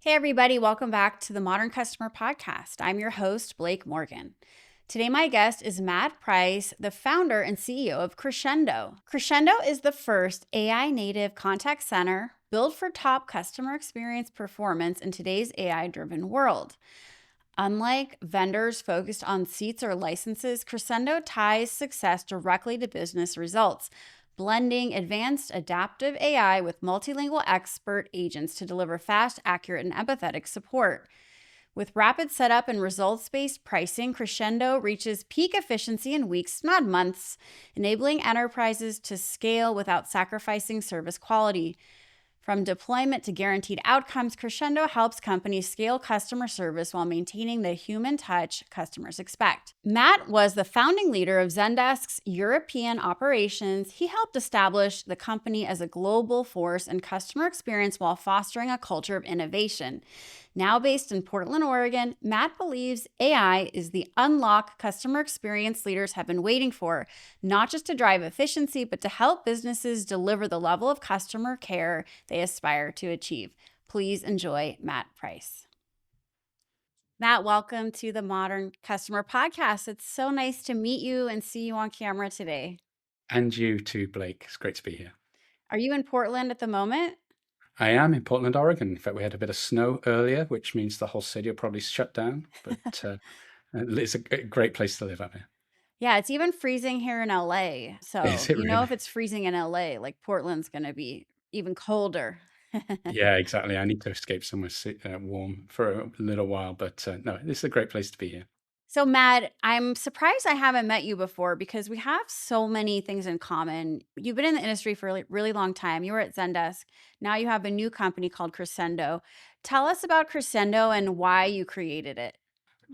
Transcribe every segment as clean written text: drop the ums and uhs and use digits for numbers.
Hey, everybody, welcome back to the Modern Customer Podcast. I'm your host, Blake Morgan. Today, my guest is Matt Price, the founder and CEO of Crescendo. Crescendo is the first AI native contact center built for top customer experience performance in today's AI driven world. Unlike vendors focused on seats or licenses, Crescendo ties success directly to business results, blending advanced adaptive AI with multilingual expert agents to deliver fast, accurate, and empathetic support. With rapid setup and results-based pricing, Crescendo reaches peak efficiency in weeks, not months, enabling enterprises to scale without sacrificing service quality. From deployment to guaranteed outcomes, Crescendo helps companies scale customer service while maintaining the human touch customers expect. Matt was the founding leader of Zendesk's European operations. He helped establish the company as a global force in customer experience while fostering a culture of innovation. Now based in Portland, Oregon, Matt believes AI is the unlock customer experience leaders have been waiting for, not just to drive efficiency, but to help businesses deliver the level of customer care they aspire to achieve. Please enjoy Matt Price. Matt, welcome to the Modern Customer Podcast. It's so nice to meet you and see you on camera today. And you too, Blake. It's great to be here. Are you in Portland at the moment? I am in Portland, Oregon. In fact, we had a bit of snow earlier, which means the whole city will probably shut down. But it's a great place to live up here. Yeah, it's even freezing here in LA. So, Is it really? if it's freezing in LA, like Portland's going to be even colder. Yeah, exactly. I need to escape somewhere warm for a little while. But no, this is a great place to be here. So, Matt, I'm surprised I haven't met you before because we have so many things in common. You've been in the industry for a really long time. You were at Zendesk. Now you have a new company called Crescendo. Tell us about Crescendo and why you created it.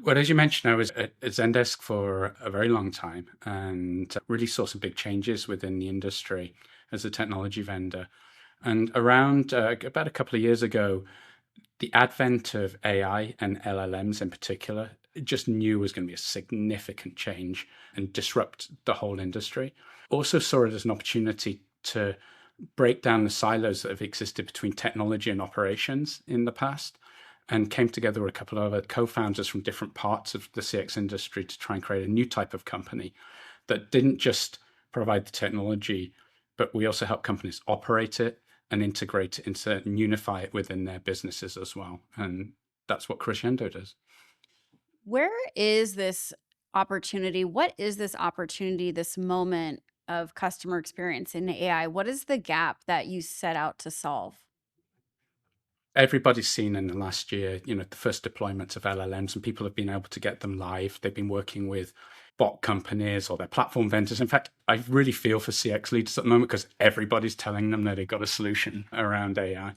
Well, as you mentioned, I was at Zendesk for a very long time and really saw some big changes within the industry as a technology vendor. And around about a couple of years ago, the advent of AI and LLMs in particular, just knew was going to be a significant change and disrupt the whole industry. Also saw it as an opportunity to break down the silos that have existed between technology and operations in the past, and came together with a couple of other co-founders from different parts of the CX industry to try and create a new type of company that didn't just provide the technology, but we also help companies operate it and integrate it and unify it within their businesses as well. And that's what Crescendo does. Where is this opportunity? What is this opportunity, this moment of customer experience in AI? What is the gap that you set out to solve? Everybody's seen in the last year, the first deployments of LLMs, and people have been able to get them live. They've been working with bot companies or their platform vendors. In fact, I really feel for CX leaders at the moment because everybody's telling them that they've got a solution around AI.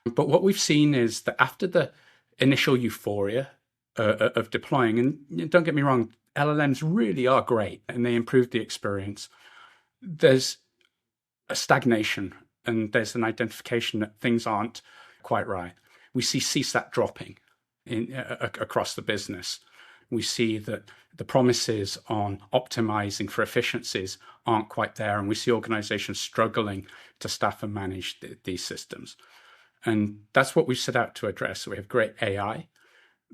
But what we've seen is that after the initial euphoria of deploying, and don't get me wrong, LLMs really are great and they improve the experience. There's a stagnation and there's an identification that things aren't quite right. We see CSAT dropping across the business. We see that the promises on optimizing for efficiencies aren't quite there, and we see organizations struggling to staff and manage these systems. And that's what we set out to address. So we have great AI,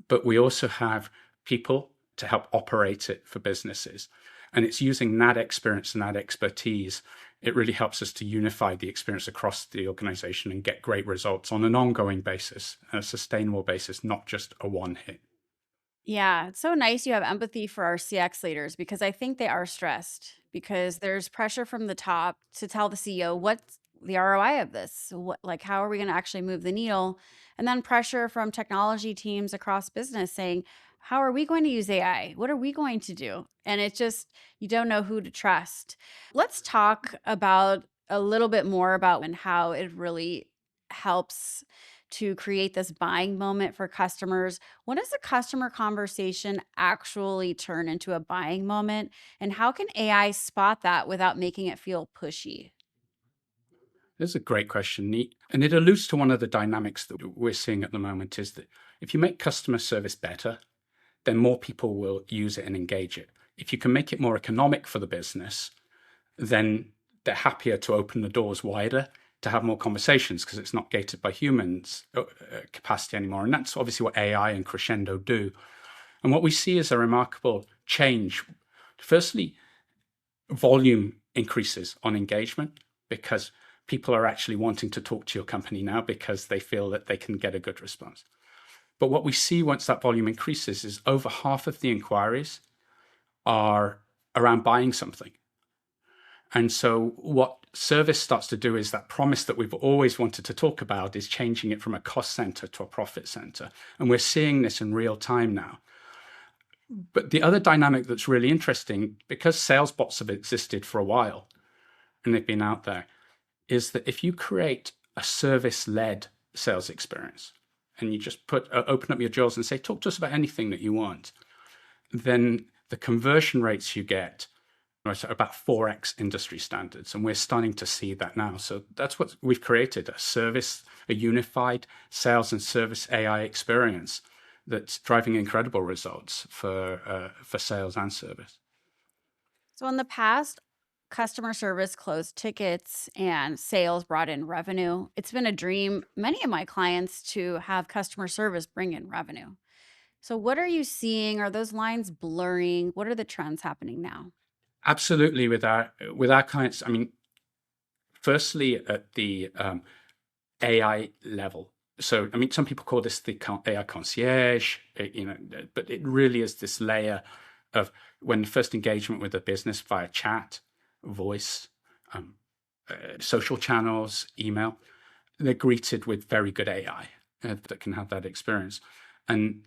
but we also have people to help operate it for businesses. And it's using that experience and that expertise. It really helps us to unify the experience across the organization and get great results on an ongoing basis, a sustainable basis, not just a one hit. Yeah, it's so nice you have empathy for our CX leaders because I think they are stressed because there's pressure from the top to tell the CEO what's the ROI of this? How are we going to actually move the needle? And then pressure from technology teams across business saying, how are we going to use AI? What are we going to do? And it's just, you don't know who to trust. Let's talk about a little bit more about and how it really helps to create this buying moment for customers. When does a customer conversation actually turn into a buying moment? And how can AI spot that without making it feel pushy? This is a great question, and it alludes to one of the dynamics that we're seeing at the moment is that if you make customer service better, then more people will use it and engage it. If you can make it more economic for the business, then they're happier to open the doors wider to have more conversations because it's not gated by humans capacity anymore. And that's obviously what AI and Crescendo do. And what we see is a remarkable change. Firstly, volume increases on engagement because people are actually wanting to talk to your company now because they feel that they can get a good response. But what we see once that volume increases is over half of the inquiries are around buying something. And so what service starts to do is that promise that we've always wanted to talk about is changing it from a cost center to a profit center. And we're seeing this in real time now. But the other dynamic that's really interesting, because sales bots have existed for a while and they've been out there, is that if you create a service-led sales experience and you just open up your jaws and say, talk to us about anything that you want, then the conversion rates you get are about 4x industry standards. And we're starting to see that now. So that's what we've created, a unified sales and service AI experience that's driving incredible results for sales and service. So in the past, customer service closed tickets and sales brought in revenue. It's been a dream, many of my clients, to have customer service bring in revenue. So what are you seeing? Are those lines blurring? What are the trends happening now? Absolutely, with our clients. I mean, firstly, at the AI level. So, I mean, some people call this the AI concierge, but it really is this layer of when first engagement with the business via chat, voice, social channels, email, they're greeted with very good AI that can have that experience. And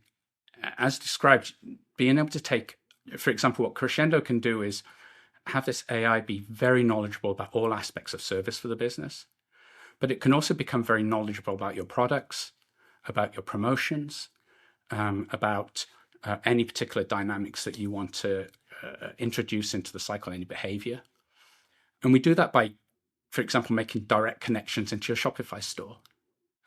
as described, being able to take, for example, what Crescendo can do is have this AI be very knowledgeable about all aspects of service for the business. But it can also become very knowledgeable about your products, about your promotions, about any particular dynamics that you want to introduce into the cycle, any behavior. And we do that by, for example, making direct connections into your Shopify store.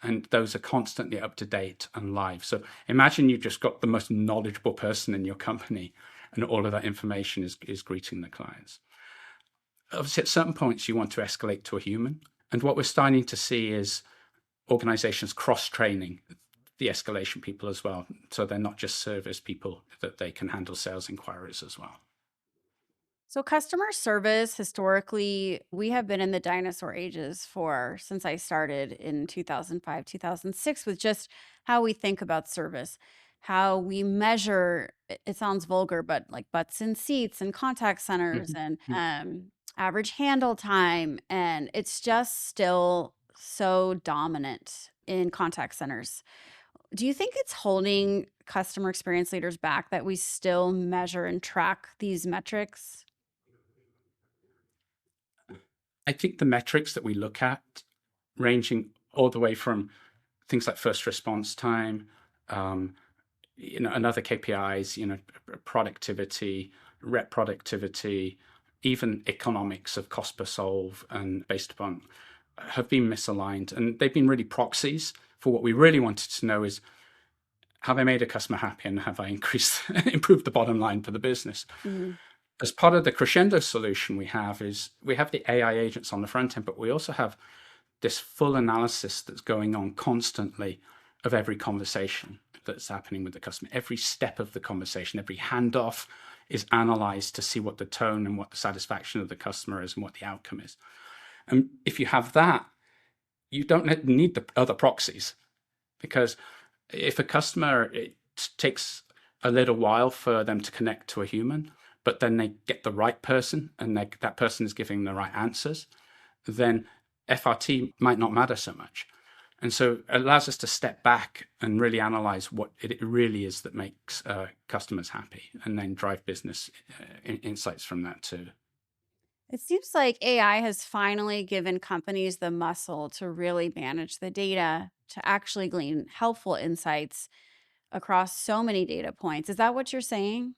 And those are constantly up to date and live. So imagine you've just got the most knowledgeable person in your company, and all of that information is greeting the clients. Obviously, at certain points, you want to escalate to a human. And what we're starting to see is organizations cross-training the escalation people as well. So they're not just service people, that they can handle sales inquiries as well. So customer service, historically, we have been in the dinosaur ages since I started in 2005, 2006, with just how we think about service, how we measure, it sounds vulgar, but like butts in seats and contact centers and average handle time. And it's just still so dominant in contact centers. Do you think it's holding customer experience leaders back that we still measure and track these metrics? I think the metrics that we look at, ranging all the way from things like first response time, and other KPIs, productivity, rep productivity, even economics of cost per solve, and based upon, have been misaligned, and they've been really proxies for what we really wanted to know is, have I made a customer happy and have I improved the bottom line for the business? Mm-hmm. As part of the Crescendo solution we have the AI agents on the front end, but we also have this full analysis that's going on constantly of every conversation that's happening with the customer. Every step of the conversation, every handoff is analyzed to see what the tone and what the satisfaction of the customer is and what the outcome is. And if you have that, you don't need the other proxies, because if a customer, it takes a little while for them to connect to a human, but then they get the right person and that person is giving the right answers, then FRT might not matter so much. And so it allows us to step back and really analyze what it really is that makes customers happy, and then drive business insights from that too. It seems like AI has finally given companies the muscle to really manage the data, to actually glean helpful insights across so many data points. Is that what you're saying?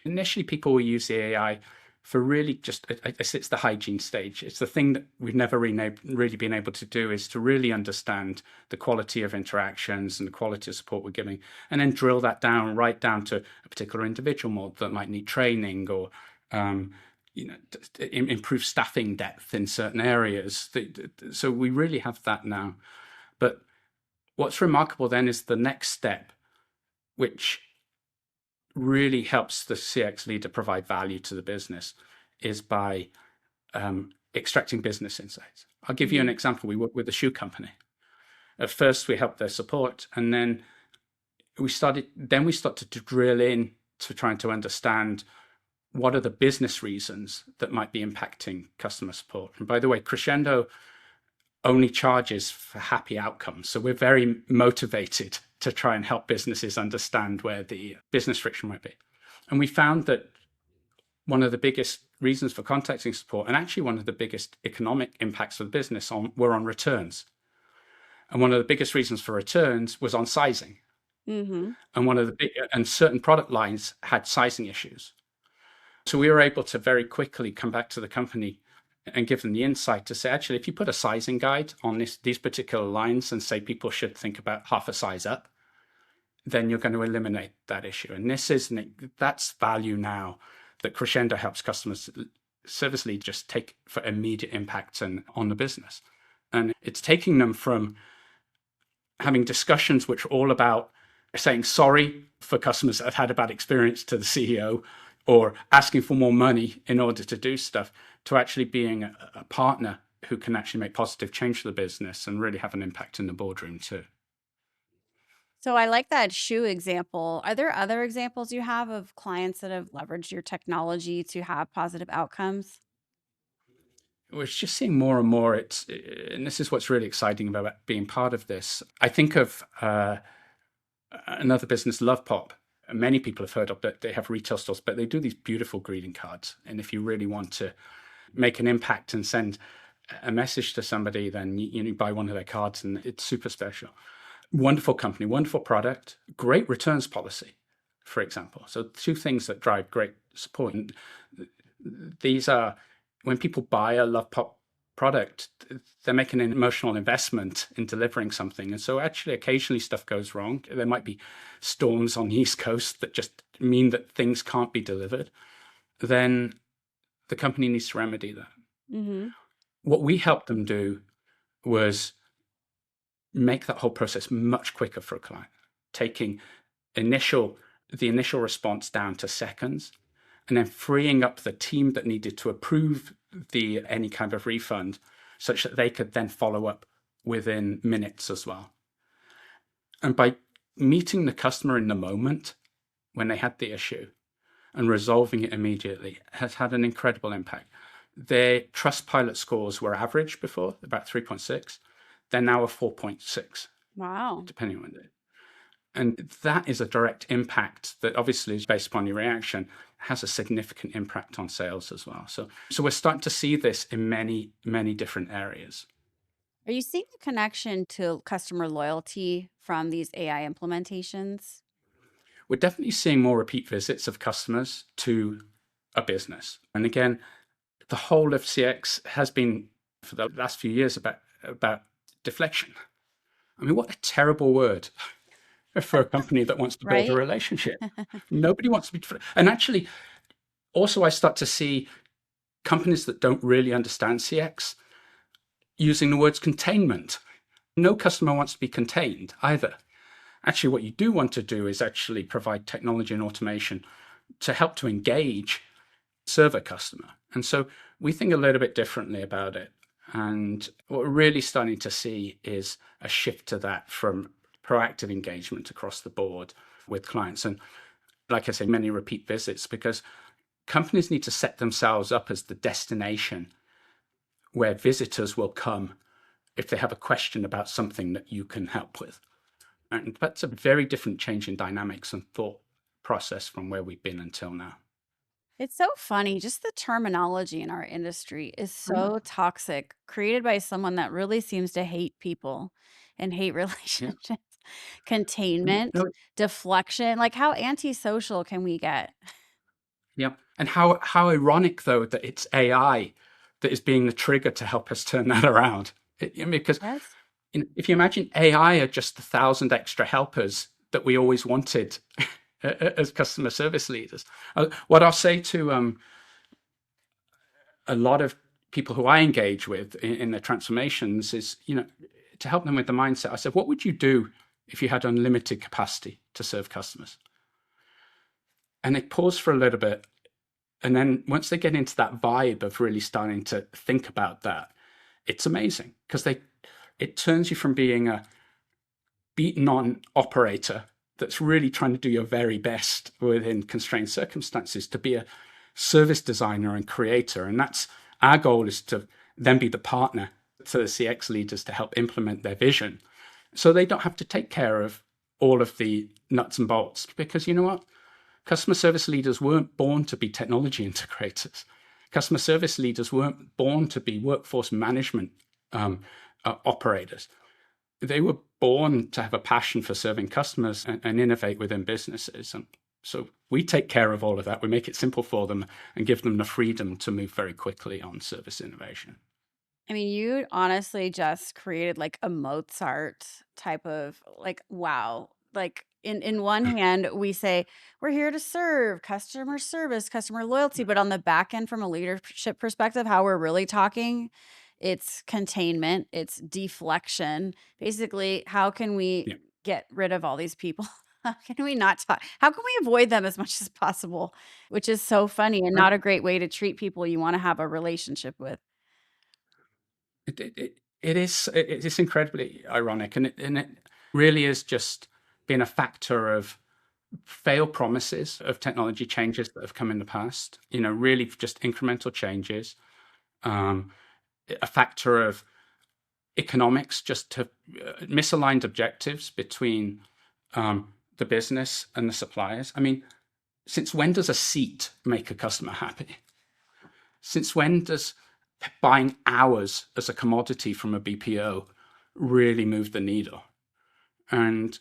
Initially, people will use the AI for really just, it's the hygiene stage. It's the thing that we've never really been able to do, is to really understand the quality of interactions and the quality of support we're giving, and then drill that down right down to a particular individual model that might need training, or improve staffing depth in certain areas. So we really have that now. But what's remarkable then is the next step, which really helps the CX leader provide value to the business, is by extracting business insights. I'll give you an example. We work with a shoe company. At first, we helped their support, and then we started to drill in to trying to understand what are the business reasons that might be impacting customer support. And by the way, Crescendo only charges for happy outcomes. So we're very motivated to try and help businesses understand where the business friction might be. And we found that one of the biggest reasons for contacting support, and actually one of the biggest economic impacts for the business, were on returns. And one of the biggest reasons for returns was on sizing. And and certain product lines had sizing issues. So we were able to very quickly come back to the company and give them the insight to say, actually, if you put a sizing guide on these particular lines and say people should think about half a size up, then you're going to eliminate that issue. And that's value now that Crescendo helps customers service lead just take for immediate impact on the business. And it's taking them from having discussions which are all about saying sorry for customers that have had a bad experience to the CEO, or asking for more money in order to do stuff, to actually being a partner who can actually make positive change to the business and really have an impact in the boardroom too. So I like that shoe example. Are there other examples you have of clients that have leveraged your technology to have positive outcomes? We're just seeing more and more. And this is what's really exciting about being part of this. I think of another business, Lovepop. Many people have heard of it. They have retail stores, but they do these beautiful greeting cards. And if you really want to make an impact and send a message to somebody, then you buy one of their cards, and it's super special. Wonderful company, wonderful product, great returns policy, for example. So two things that drive great support. And these are, when people buy a Lovepop product, they're making an emotional investment in delivering something. And so actually occasionally stuff goes wrong. There might be storms on the East Coast that just mean that things can't be delivered. Then the company needs to remedy that. What we helped them do was make that whole process much quicker for a client, taking the initial response down to seconds, and then freeing up the team that needed to approve any kind of refund, such that they could then follow up within minutes as well. And by meeting the customer in the moment when they had the issue and resolving it immediately has had an incredible impact. Their Trustpilot scores were average before, about 3.6. They're now a 4.6. Wow. Depending on it. And that is a direct impact that obviously is based upon your reaction, has a significant impact on sales as well. So we're starting to see this in many, many different areas. Are you seeing a connection to customer loyalty from these AI implementations? We're definitely seeing more repeat visits of customers to a business. And again, the whole of CX has been, for the last few years, about deflection. I mean, what a terrible word for a company that wants to build a relationship. Nobody wants to be. And actually, also I start to see companies that don't really understand CX using the words containment. No customer wants to be contained either. Actually, what you do want to do is actually provide technology and automation to help to engage, serve a customer. And so we think a little bit differently about it. And what we're really starting to see is a shift to that from proactive engagement across the board with clients. And like I say, many repeat visits, because companies need to set themselves up as the destination where visitors will come if they have a question about something that you can help with. And that's a very different change in dynamics and thought process from where we've been until now. It's so funny. Just the terminology in our industry is so toxic, created by someone that really seems to hate people and hate relationships. Containment, No, deflection. Like, how antisocial can we get? yeah. And how ironic, though, that it's AI that is being the trigger to help us turn that around. Because Yes. if you imagine AI are just 1,000 extra helpers that we always wanted as customer service leaders. What I'll say to a lot of people who I engage with in their transformations is, to help them with the mindset. I said, what would you do if you had unlimited capacity to serve customers? And they pause for a little bit. And then once they get into that vibe of really starting to think about that, it's amazing, because it turns you from being a beaten on operator that's really trying to do your very best within constrained circumstances to be a service designer and creator. And that's our goal, is to then be the partner to the CX leaders to help implement their vision, so they don't have to take care of all of the nuts and bolts. Because you know what? Customer service leaders weren't born to be technology integrators. Customer service leaders weren't born to be workforce management operators. They were born to have a passion for serving customers and innovate within businesses. And so we take care of all of that. We make it simple for them and give them the freedom to move very quickly on service innovation. I mean, you honestly just created like a Mozart type of like, wow. Like in one hand, we say we're here to serve customer service, customer loyalty, but on the back end, from a leadership perspective, how we're really talking, it's containment, it's deflection. Basically, how can we Yeah. get rid of all these people? How can we not talk? How can we avoid them as much as possible? Which is so funny and Right. not a great way to treat people you want to have a relationship with. It is incredibly ironic, and it really is just been a factor of failed promises of technology changes that have come in the past. Really just incremental changes. A factor of economics, just to misaligned objectives between the business and the suppliers. I mean, since when does a seat make a customer happy? Since when does buying hours as a commodity from a BPO really move the needle? And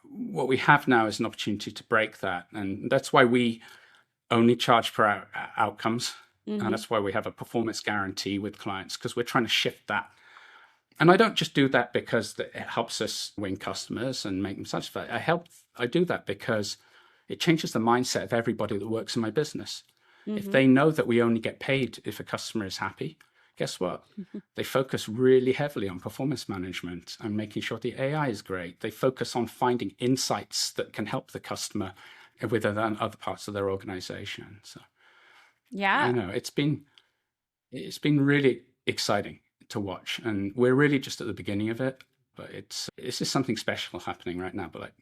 what we have now is an opportunity to break that. And that's why we only charge per outcomes. And Mhm. that's why we have a performance guarantee with clients, because we're trying to shift that. And I don't just do that because it helps us win customers and make them satisfied. I do that because it changes the mindset of everybody that works in my business. If Mhm. they know that we only get paid if a customer is happy, guess what? They focus really heavily on performance management and making sure the AI is great. They focus on finding insights that can help the customer with other parts of their organization. So I Yeah. know it's been really exciting to watch, and we're really just at the beginning of it. But it's just something special happening right now. But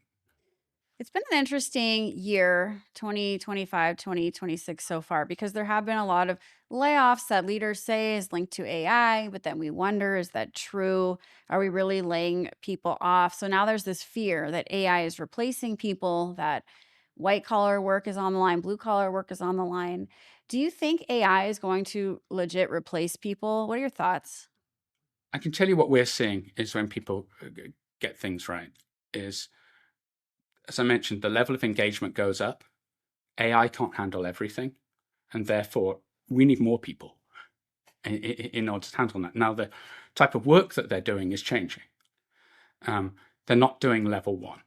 It's been an interesting year, 2025, 2026 so far, because there have been a lot of layoffs that leaders say is linked to AI, but then we wonder, is that true? Are we really laying people off? So now there's this fear that AI is replacing people, that white collar work is on the line, blue collar work is on the line. Do you think AI is going to legit replace people? What are your thoughts? I can tell you what we're seeing is when people get things right. Is, as I mentioned, the level of engagement goes up. AI can't handle everything, and therefore we need more people in order to handle that. Now, the type of work that they're doing is changing. They're not doing level one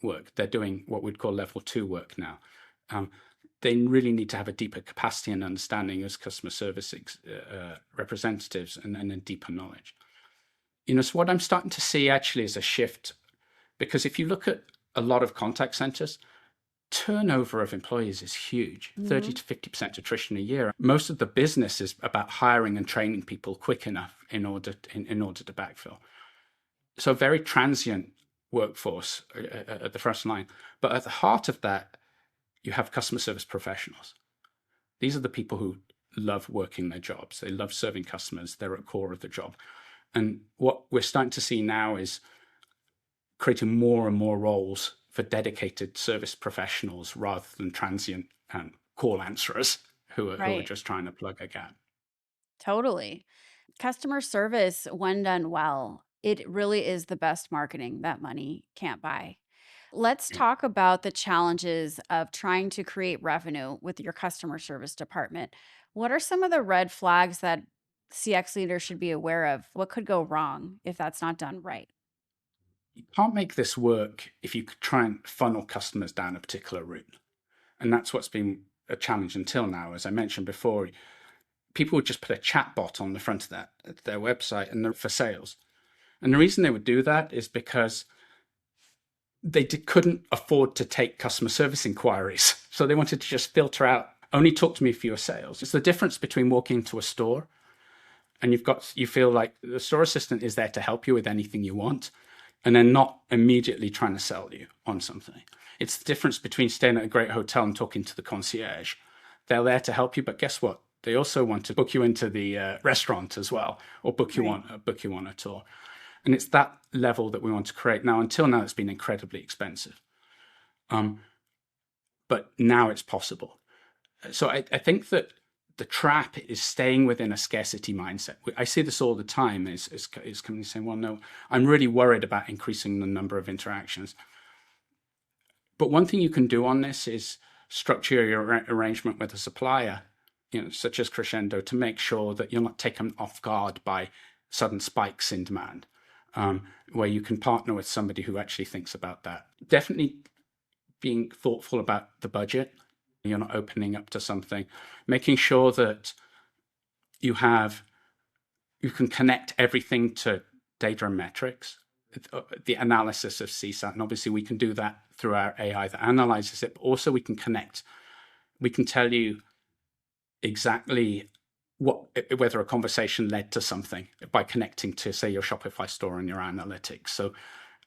work. They're doing what we'd call level two work now. Um, they really need to have a deeper capacity and understanding as customer service representatives, and a deeper knowledge. So what I'm starting to see actually is a shift, because if you look at a lot of contact centers, turnover of employees is huge, 30 Mhm. to 50% attrition a year. Most of the business is about hiring and training people quick enough in order to backfill. So very transient workforce at the front line. But at the heart of that, you have customer service professionals. These are the people who love working their jobs. They love serving customers. They're at the core of the job. And what we're starting to see now is creating more and more roles for dedicated service professionals rather than transient call answerers who are Right. just trying to plug a gap. Totally. Customer service, when done well, it really is the best marketing that money can't buy. Let's Yeah. talk about the challenges of trying to create revenue with your customer service department. What are some of the red flags that CX leaders should be aware of? What could go wrong if that's not done right? You can't make this work if you could try and funnel customers down a particular route. And that's what's been a challenge until now. As I mentioned before, people would just put a chat bot on the front of their website and for sales. And the reason they would do that is because they couldn't afford to take customer service inquiries. So they wanted to just filter out, only talk to me if you're sales. It's the difference between walking into a store and you feel like the store assistant is there to help you with anything you want, and then not immediately trying to sell you on something. It's the difference between staying at a great hotel and talking to the concierge. They're there to help you, but guess what? They also want to book you into the restaurant as well, or book you on a tour. And it's that level that we want to create. Now, until now, it's been incredibly expensive. But now it's possible. So I think that the trap is staying within a scarcity mindset. I see this all the time, is companies saying, well, no, I'm really worried about increasing the number of interactions. But one thing you can do on this is structure your arrangement with a supplier, such as Crescendo, to make sure that you're not taken off guard by sudden spikes in demand, where you can partner with somebody who actually thinks about that. Definitely being thoughtful about the budget. You're not opening up to something, making sure that you can connect everything to data and metrics, the analysis of CSAT. And obviously we can do that through our AI that analyzes it, but also we can tell you exactly whether a conversation led to something by connecting to, say, your Shopify store and your analytics. So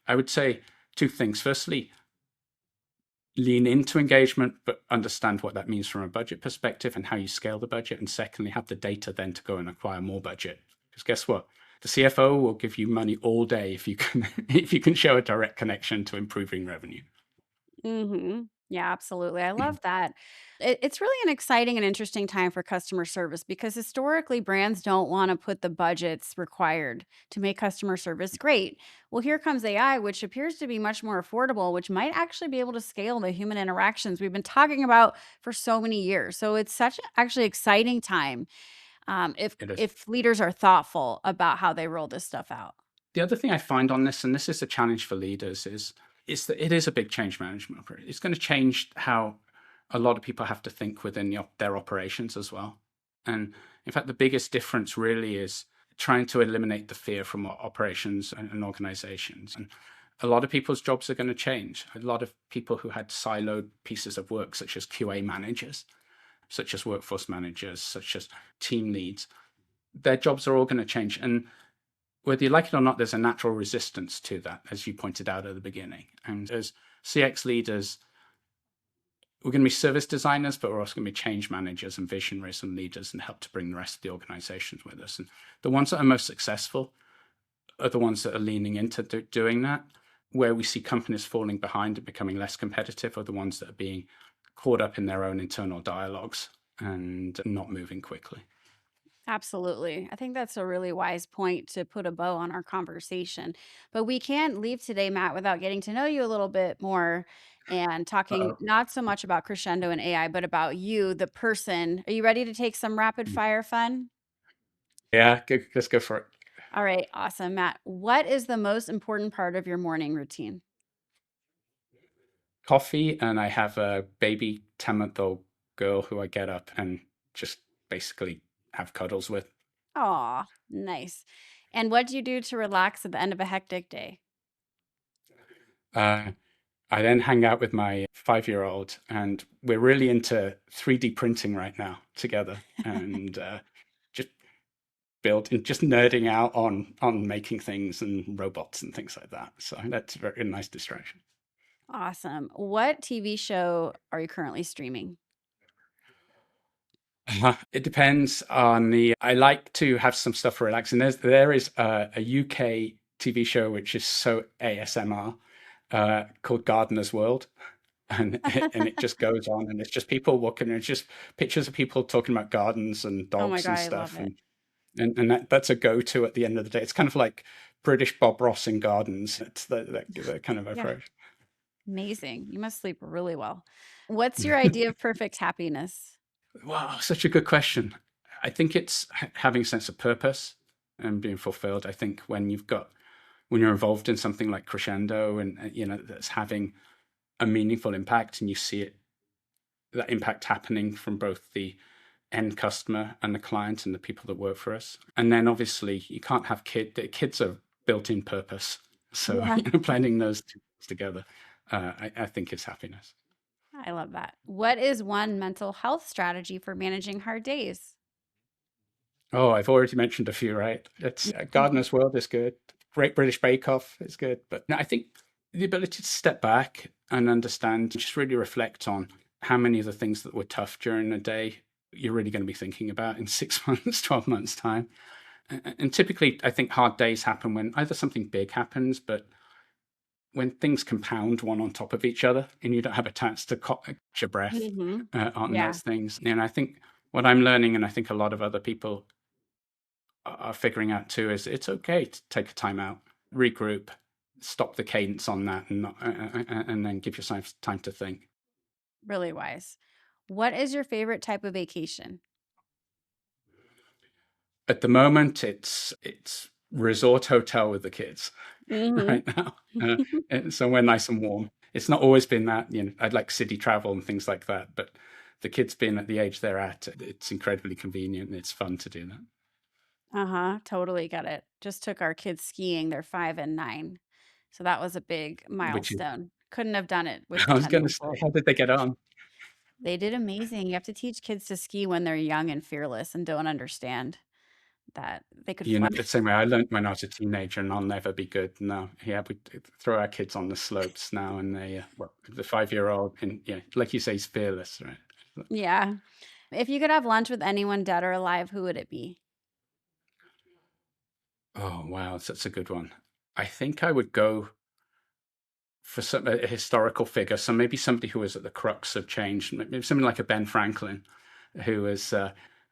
I would say two things. Firstly, lean into engagement, but understand what that means from a budget perspective and how you scale the budget. And secondly, have the data then to go and acquire more budget. Because guess what? The CFO will give you money all day if you can show a direct connection to improving revenue. Mm-hmm. Yeah, absolutely. I love that. It's really an exciting and interesting time for customer service because historically brands don't want to put the budgets required to make customer service great. Well, here comes AI, which appears to be much more affordable, which might actually be able to scale the human interactions we've been talking about for so many years. So it's such actually exciting time if leaders are thoughtful about how they roll this stuff out. The other thing I find on this, and this is a challenge for leaders, is that it is a big change management approach. It's going to change how a lot of people have to think within their operations as well. And in fact, the biggest difference really is trying to eliminate the fear from operations and organizations. And a lot of people's jobs are going to change. A lot of people who had siloed pieces of work, such as QA managers, such as workforce managers, such as team leads, their jobs are all going to change. And whether you like it or not, there's a natural resistance to that, as you pointed out at the beginning. And as CX leaders, we're going to be service designers, but we're also going to be change managers and visionaries and leaders and help to bring the rest of the organizations with us. And the ones that are most successful are the ones that are leaning into doing that. Where we see companies falling behind and becoming less competitive are the ones that are being caught up in their own internal dialogues and not moving quickly. Absolutely. I think that's a really wise point to put a bow on our conversation. But we can't leave today, Matt, without getting to know you a little bit more and talking not so much about Crescendo and AI, but about you, the person. Are you ready to take some rapid fire fun? Yeah, let's go for it. All right, awesome. Matt, what is the most important part of your morning routine? Coffee, and I have a baby 10-month-old girl who I get up and just basically have cuddles with. Aw, nice. And what do you do to relax at the end of a hectic day? I then hang out with my 5-year-old, and we're really into 3D printing right now together, and just just nerding out on making things and robots and things like that. So that's a very nice distraction. Awesome. What TV show are you currently streaming? It depends on I like to have some stuff for relaxing. There is a UK TV show which is so ASMR called Gardener's World. And it just goes on, and it's just people walking, and it's just pictures of people talking about gardens and Oh my dogs God, and I love stuff. it. And that's a go-to at the end of the day. It's kind of like British Bob Ross in gardens. It's the kind of Yeah, approach. amazing. You must sleep really well. What's your idea of perfect happiness? Wow, such a good question. I think it's having a sense of purpose and being fulfilled. I think when you're involved in something like Crescendo, and that's having a meaningful impact, and you see that impact happening from both the end customer and the client and the people that work for us. And then obviously you can't have kids are built-in purpose. So Yeah. blending those two things together, I think is happiness. I love that. What is one mental health strategy for managing hard days? Oh, I've already mentioned a few, right? It's Gardener's World is good. Great British Bake Off is good. But no, I think the ability to step back and understand, just really reflect on how many of the things that were tough during the day you're really going to be thinking about in 6 months, 12 months' time. And typically, I think hard days happen when either something big happens, but when things compound one on top of each other and you don't have a chance to catch your breath on Yeah. those things. And I think what I'm learning, and I think a lot of other people are figuring out too, is it's okay to take a time out, regroup, stop the cadence on that, and then give yourself time to think. Really wise. What is your favorite type of vacation? At the moment, it's resort hotel with the kids Hmm. right now. And so we're nice and warm. It's not always been that, I'd like city travel and things like that, but the kids being at the age they're at, it's incredibly convenient and it's fun to do that. Uh-huh. Totally get it. Just took our kids skiing. They're 5 and 9. So that was a big Which is, milestone. Couldn't have done it with I was 10 going to months say, old. how did they get on? They did amazing. You have to teach kids to ski when they're young and fearless and don't understand that they could fly. The same way I learned when I was a teenager, and I'll never be good. No, yeah, we throw our kids on the slopes now, and the 5-year-old, and like you say, he's fearless, right? Yeah. If you could have lunch with anyone dead or alive, who would it be? Oh wow, that's a good one. I think I would go for a historical figure, so maybe somebody who was at the crux of change, maybe something like a Ben Franklin, who was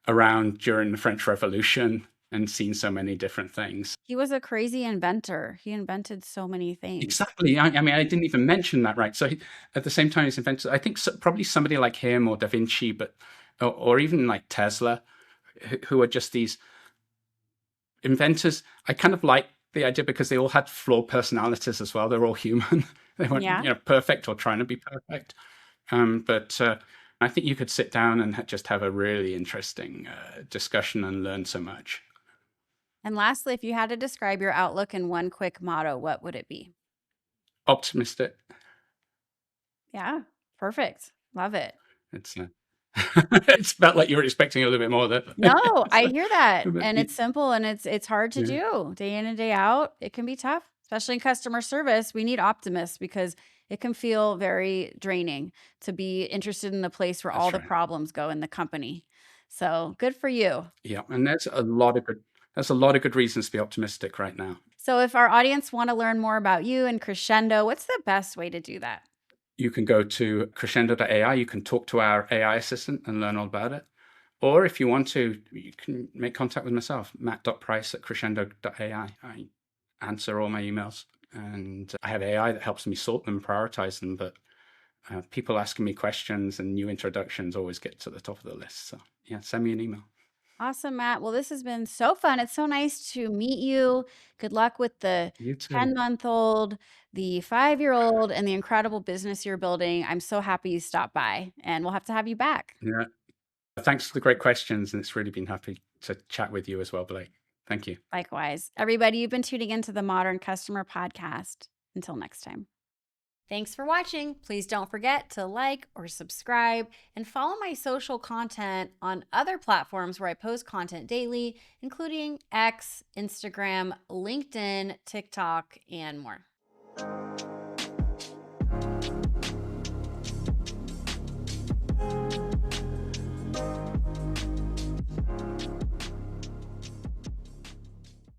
around during the French Revolution and seen so many different things. He was a crazy inventor. He invented so many things. Exactly. I mean, I didn't even mention that, right? So at the same time, he's invented. I think probably somebody like him or Da Vinci, but or even like Tesla, who are just these inventors. I kind of like the idea because they all had flawed personalities as well. They're all human. They weren't, Yeah. perfect or trying to be perfect. But I think you could sit down and just have a really interesting discussion and learn so much. And lastly, if you had to describe your outlook in one quick motto, what would it be? Optimistic. Yeah. Perfect. Love it. It's it's about like you're expecting a little bit more there. No, I So, hear that. but And it's simple and it's hard to yeah, do. Day in and day out, it can be tough, especially in customer service. We need optimists because it can feel very draining to be interested in the place where all that's the right. problems go in the company. So good for you. Yeah, and there's a lot of good reasons to be optimistic right now. So if our audience want to learn more about you and Crescendo, what's the best way to do that? You can go to crescendo.ai. You can talk to our AI assistant and learn all about it. Or if you want to, you can make contact with myself, matt.price@crescendo.ai. I answer all my emails, and I have AI that helps me sort them, prioritize them. But people asking me questions and new introductions always get to the top of the list. So yeah, send me an email. Awesome, Matt. Well, this has been so fun. It's so nice to meet you. Good luck with the You too. 10-month-old, the 5-year-old, and the incredible business you're building. I'm so happy you stopped by, and we'll have to have you back. Yeah. Thanks for the great questions, and it's really been happy to chat with you as well, Blake. Thank you. Likewise. Everybody, you've been tuning into the Modern Customer Podcast. Until next time. Thanks for watching. Please don't forget to like or subscribe and follow my social content on other platforms where I post content daily, including X, Instagram, LinkedIn, TikTok, and more.